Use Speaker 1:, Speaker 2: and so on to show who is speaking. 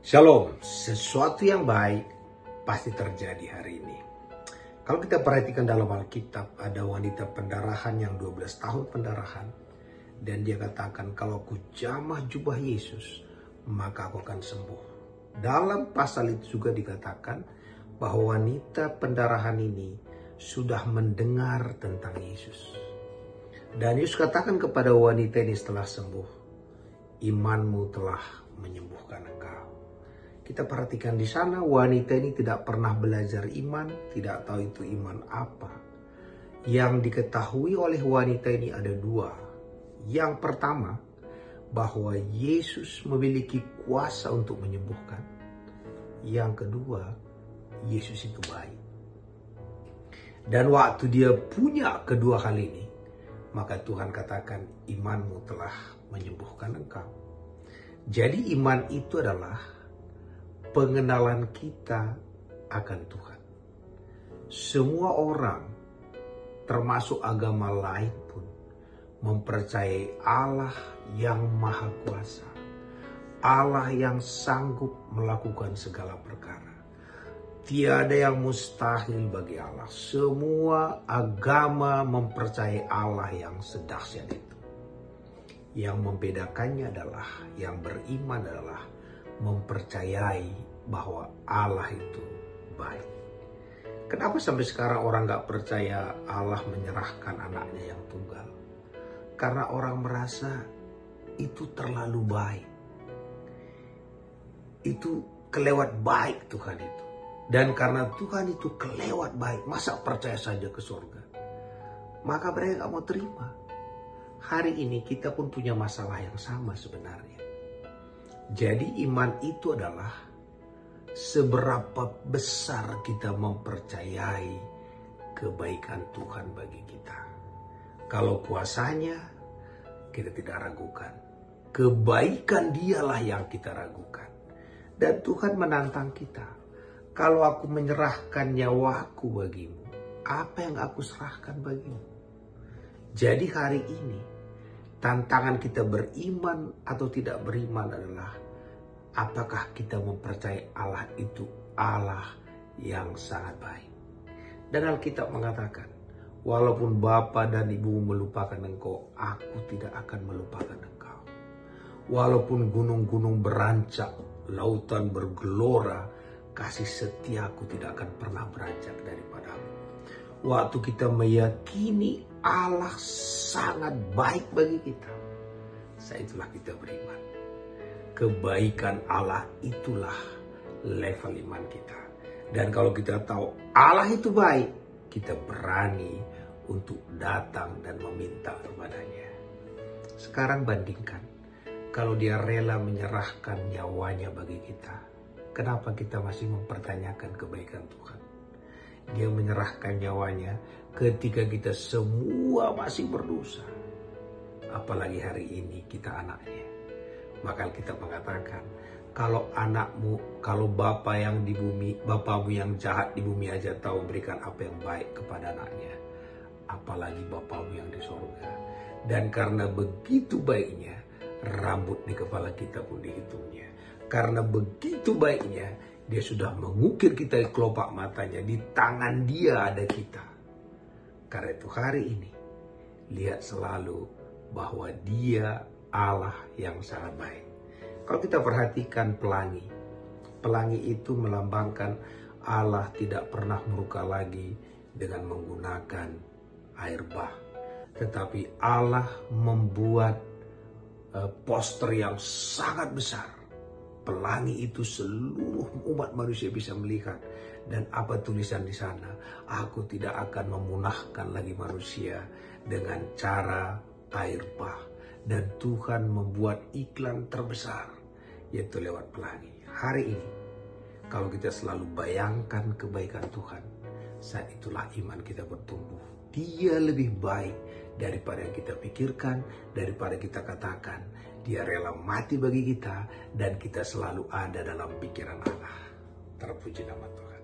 Speaker 1: Shalom, sesuatu yang baik pasti terjadi hari ini. Kalau kita perhatikan dalam Alkitab, ada wanita pendarahan yang 12 tahun pendarahan. Dan dia katakan, kalau aku jamah jubah Yesus, maka aku akan sembuh. Dalam pasal itu juga dikatakan bahwa wanita pendarahan ini sudah mendengar tentang Yesus. Dan Yesus katakan kepada wanita ini setelah sembuh, imanmu telah menyembuhkan engkau. Kita perhatikan di sana, wanita ini tidak pernah belajar iman, tidak tahu itu iman apa. Yang diketahui oleh wanita ini ada dua. Yang pertama, bahwa Yesus memiliki kuasa untuk menyembuhkan. Yang kedua, Yesus itu baik. Dan waktu dia punya kedua hal ini, maka Tuhan katakan, imanmu telah menyembuhkan engkau. Jadi iman itu adalah pengenalan kita akan Tuhan. Semua orang, termasuk agama lain pun, mempercayai Allah yang Maha Kuasa. Allah yang sanggup melakukan segala perkara. Tiada yang mustahil bagi Allah. Semua agama mempercayai Allah yang sedahsyat itu. Yang membedakannya adalah, yang beriman adalah mempercayai bahwa Allah itu baik. Kenapa sampai sekarang orang gak percaya Allah menyerahkan anaknya yang tunggal? Karena orang merasa itu terlalu baik. Itu kelewat baik Tuhan itu. Dan karena Tuhan itu kelewat baik, masa percaya saja ke surga? Maka mereka gak mau terima. Hari ini kita pun punya masalah yang sama sebenarnya. Jadi iman itu adalah seberapa besar kita mempercayai kebaikan Tuhan bagi kita. Kalau kuasanya, kita tidak ragukan. Kebaikan dialah yang kita ragukan. Dan Tuhan menantang kita. Kalau aku menyerahkan nyawaku bagimu, apa yang aku serahkan bagimu? Jadi hari ini, tantangan kita beriman atau tidak beriman adalah apakah kita mempercayai Allah itu Allah yang sangat baik. Dan Alkitab mengatakan, walaupun bapa dan ibu melupakan engkau, aku tidak akan melupakan engkau. Walaupun gunung-gunung berancak, lautan bergelora, kasih setiaku tidak akan pernah beranjak daripadamu. Waktu kita meyakini Allah sangat baik bagi kita, itulah kita beriman. Kebaikan Allah itulah level iman kita. Dan kalau kita tahu Allah itu baik, kita berani untuk datang dan meminta kepadanya. Sekarang bandingkan, kalau dia rela menyerahkan nyawanya bagi kita, kenapa kita masih mempertanyakan kebaikan Tuhan? Dia menyerahkan nyawanya ketika kita semua masih berdosa. Apalagi hari ini kita anaknya. Maka kita mengatakan, kalau anakmu, kalau bapa yang di bumi, bapamu yang jahat di bumi aja tahu memberikan apa yang baik kepada anaknya, apalagi bapamu yang di sorga. Dan karena begitu baiknya, rambut di kepala kita pun dihitungnya. Karena begitu baiknya, dia sudah mengukir kita di kelopak matanya. Di tangan dia ada kita. Karena itu hari ini, lihat selalu bahwa dia Allah yang sangat baik. Kalau kita perhatikan pelangi. Pelangi itu melambangkan Allah tidak pernah murka lagi dengan menggunakan air bah. Tetapi Allah membuat poster yang sangat besar. Pelangi itu seluruh umat manusia bisa melihat. Dan apa tulisan di sana? Aku tidak akan memunahkan lagi manusia dengan cara air bah. Dan Tuhan membuat iklan terbesar, yaitu lewat pelangi. Hari ini, kalau kita selalu bayangkan kebaikan Tuhan, saat itulah iman kita bertumbuh. Dia lebih baik daripada yang kita pikirkan, daripada kita katakan. Dia rela mati bagi kita, dan kita selalu ada dalam pikiran Allah. Terpuji nama Tuhan.